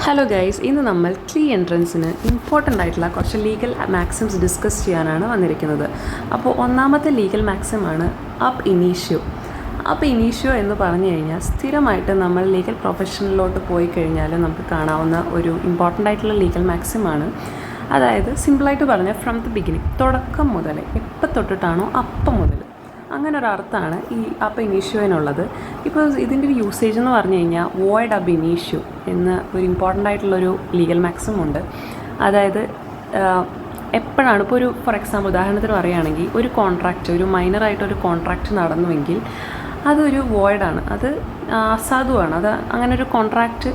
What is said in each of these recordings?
Hello guys, ഇന്ന് നമ്മൾ ക്ലീ എൻട്രൻസിന് important ആയിട്ടുള്ള കുറച്ച് ലീഗൽ മാക്സിംസ് ഡിസ്കസ് ചെയ്യാനാണ് വന്നിരിക്കുന്നത്. അപ്പോൾ ഒന്നാമത്തെ ലീഗൽ മാക്സിമാണ് അബ് ഇനീഷ്യോ. അബ് ഇനീഷ്യോ എന്ന് പറഞ്ഞു കഴിഞ്ഞാൽ സ്ഥിരമായിട്ട് നമ്മൾ ലീഗൽ പ്രൊഫഷനിലോട്ട് പോയി കഴിഞ്ഞാൽ നമുക്ക് കാണാവുന്ന ഒരു ഇമ്പോർട്ടൻ്റ് ആയിട്ടുള്ള ലീഗൽ മാക്സിമാണ്. അതായത് സിമ്പിളായിട്ട് പറഞ്ഞാൽ ഫ്രം ദി ബിഗിനിങ്, തുടക്കം മുതൽ എപ്പോൾ തൊട്ടിട്ടാണോ അപ്പം മുതൽ, അങ്ങനെ ഒരു അർത്ഥമാണ് ഈ അബ് ഇനീഷ്യോയിനുള്ളത്. ഇപ്പോൾ ഇതിൻ്റെ ഒരു യൂസേജ് എന്ന് പറഞ്ഞു കഴിഞ്ഞാൽ വോയിഡ് അബ് ഇനീഷ്യോ എന്ന ഒരു ഇമ്പോർട്ടൻ്റ് ആയിട്ടുള്ളൊരു ലീഗൽ മാക്സിം ഉണ്ട്. അതായത് എപ്പോഴാണ് ഇപ്പോൾ ഒരു ഫോർ എക്സാമ്പിൾ ഉദാഹരണത്തിന് പറയുകയാണെങ്കിൽ ഒരു കോൺട്രാക്റ്റ്, ഒരു മൈനറായിട്ടൊരു കോൺട്രാക്റ്റ് നടന്നുവെങ്കിൽ അതൊരു വോയിഡാണ്, അത് അസാധുവാണ്, അത് അങ്ങനെ ഒരു കോൺട്രാക്റ്റ്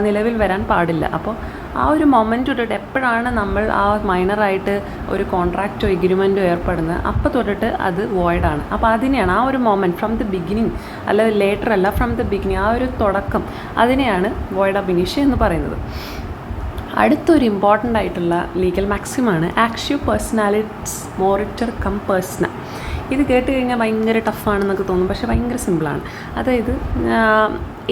നിലവിൽ വരാൻ പാടില്ല. അപ്പോൾ ആ ഒരു മൊമെൻ്റ് തൊട്ടിട്ട് എപ്പോഴാണ് നമ്മൾ ആ മൈനറായിട്ട് ഒരു കോൺട്രാക്റ്റോ എഗ്രിമെൻറ്റോ ഏർപ്പെടുന്നത് അപ്പോൾ തൊട്ടിട്ട് അത് വോയിഡാണ്. അപ്പോൾ അതിനെയാണ് ആ ഒരു മൊമെൻറ്റ് ഫ്രം ദി ബിഗിനിങ്, അല്ല ലേറ്റർ അല്ല, ഫ്രം ദി ബിഗിനിങ്, ആ ഒരു തുടക്കം, അതിനെയാണ് വോയിഡ് അബ് ഇനീഷ്യോ എന്ന് പറയുന്നത്. അടുത്തൊരു ഇമ്പോർട്ടൻ്റ് ആയിട്ടുള്ള ലീഗൽ മാക്സിമാണ് ആക്ഷ്യൂ പേഴ്സണാലിറ്റീസ് മോറിറ്റർ കം പേഴ്സണ. ഇത് കേട്ട് കഴിഞ്ഞാൽ ഭയങ്കര ടഫാണെന്നൊക്കെ തോന്നും, പക്ഷേ ഭയങ്കര സിമ്പിളാണ്. അതായത്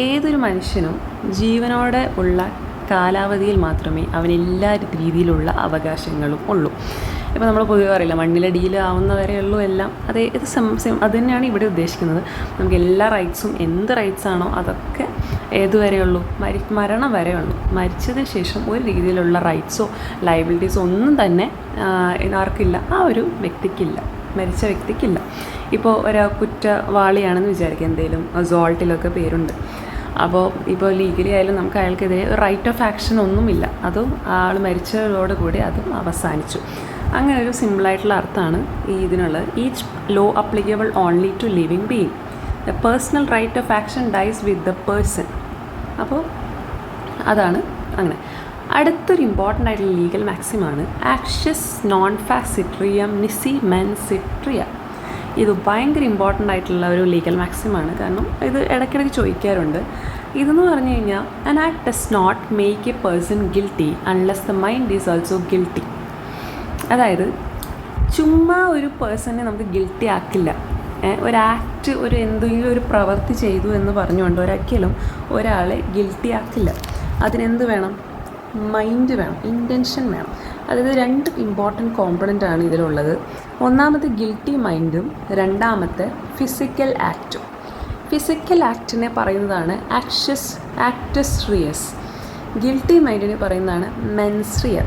ഏതൊരു മനുഷ്യനും ജീവനോടെ ഉള്ള കാലാവധിയിൽ മാത്രമേ അവന് എല്ലാ രീതിയിലുള്ള അവകാശങ്ങളും ഉള്ളൂ. ഇപ്പോൾ നമ്മൾ പൊതുവെ പറയില്ല, മണ്ണിലടിയിൽ ആവുന്നവരെ ഉള്ളൂ എല്ലാം. ഇത് അത് തന്നെയാണ് ഇവിടെ ഉദ്ദേശിക്കുന്നത്. നമുക്ക് എല്ലാ റൈറ്റ്സും, എന്ത് റൈറ്റ്സാണോ അതൊക്കെ ഏതുവരെയുള്ളൂ, മരണം വരെ ഉള്ളൂ. മരിച്ചതിന് ശേഷം ഒരു രീതിയിലുള്ള റൈറ്റ്സോ ലയബിലിറ്റീസോ ഒന്നും തന്നെ ആർക്കില്ല, ആ ഒരു വ്യക്തിക്കില്ല, മരിച്ച വ്യക്തിക്കില്ല. ഇപ്പോൾ ഒരു കുറ്റവാളിയാണെന്ന് വിചാരിക്കുക, എന്തെങ്കിലും സോൾട്ടിലൊക്കെ പേരുണ്ട്. ഇപ്പോൾ ലീഗലി ആയാലും നമുക്ക് അയാൾക്കെതിരെ റൈറ്റ് ഓഫ് ആക്ഷൻ ഒന്നുമില്ല, അതും ആൾ മരിച്ചതോടുകൂടി അതും അവസാനിച്ചു. അങ്ങനെ ഒരു സിമ്പിളായിട്ടുള്ള അർത്ഥമാണ് ഇതിനുള്ളത്. Each law applicable only to living being, the personal right of action dies with the person. അപ്പോൾ അതാണ് അങ്ങനെ. അടുത്തൊരു ഇമ്പോർട്ടൻ്റ് ആയിട്ടുള്ള ലീഗൽ മാക്സിമാണ് ആക്ഷസ് നോൺ ഫാസിട്രിയം നിസി മെൻ സിട്രിയ. ഇത് ഭയങ്കര ഇമ്പോർട്ടൻ്റ് ആയിട്ടുള്ള ഒരു ലീഗൽ മാക്സിമാണ്. കാരണം ഇത് ഇടയ്ക്കിടയ്ക്ക് ചോദിക്കാറുണ്ട്. ഇതെന്ന് പറഞ്ഞു കഴിഞ്ഞാൽ an act does not make a person guilty unless the mind is also guilty. അതായത് ചുമ്മാ ഒരു പേഴ്സണെ നമുക്ക് ഗിൽറ്റി ആക്കില്ല. ഒരു ആക്ട്, ഒരു എന്തെങ്കിലും ഒരു പ്രവൃത്തി ചെയ്തു എന്ന് പറഞ്ഞുകൊണ്ട് ഒരിക്കലും ഒരാളെ ഗിൽറ്റി ആക്കില്ല. അതിനെന്ത് വേണം? മൈൻഡ് വേണം, ഇൻറ്റൻഷൻ വേണം. അതായത് രണ്ട് ഇമ്പോർട്ടൻറ്റ് കോമ്പണൻ്റ് ആണ് ഇതിലുള്ളത്. ഒന്നാമത്തെ ഗിൽറ്റി മൈൻഡും രണ്ടാമത്തെ ഫിസിക്കൽ ആക്റ്റും. ഫിസിക്കൽ ആക്റ്റിനെ പറയുന്നതാണ് ആക്ടസ് റിയസ്, ഗിൽറ്റി മൈൻഡിനെ പറയുന്നതാണ് മെൻസ് റിയർ.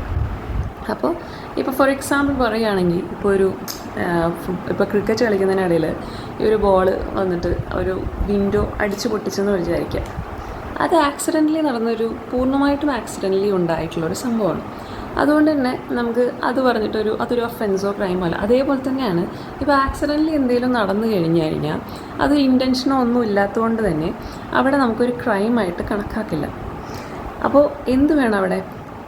ഇപ്പോൾ ഫോർ എക്സാമ്പിൾ പറയുകയാണെങ്കിൽ, ഇപ്പോൾ ക്രിക്കറ്റ് കളിക്കുന്നതിനിടയിൽ ഈ ഒരു ബോൾ വന്നിട്ട് ഒരു വിൻഡോ അടിച്ചു പൊട്ടിച്ചെന്ന് വിചാരിക്കുക. അത് ആക്സിഡൻ്റലി നടന്നൊരു, പൂർണ്ണമായിട്ടും ആക്സിഡൻ്റലി ഉണ്ടായിട്ടുള്ളൊരു സംഭവമാണ്. അതുകൊണ്ട് തന്നെ നമുക്ക് അത് പറഞ്ഞിട്ടൊരു അതൊരു ഒഫെൻസോ ക്രൈമോ അല്ല. അതേപോലെ തന്നെയാണ് ഇപ്പോൾ ആക്സിഡൻ്റലി എന്തെങ്കിലും നടന്നു കഴിഞ്ഞാൽ അത് ഇൻറ്റൻഷനോ ഒന്നും ഇല്ലാത്തതുകൊണ്ട് തന്നെ അവിടെ നമുക്കൊരു ക്രൈമായിട്ട് കണക്കാക്കില്ല. അപ്പോൾ എന്ത് വേണം അവിടെ?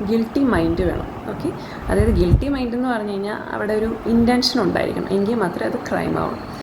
ഗിൽറ്റി മൈൻഡ് വേണം. ഓക്കെ, അതായത് ഗിൽറ്റി മൈൻഡ് എന്ന് പറഞ്ഞു കഴിഞ്ഞാൽ അവിടെ ഒരു ഇൻറ്റൻഷൻ ഉണ്ടായിരിക്കണം, എങ്കിൽ മാത്രമേ അത് ക്രൈം ആവും.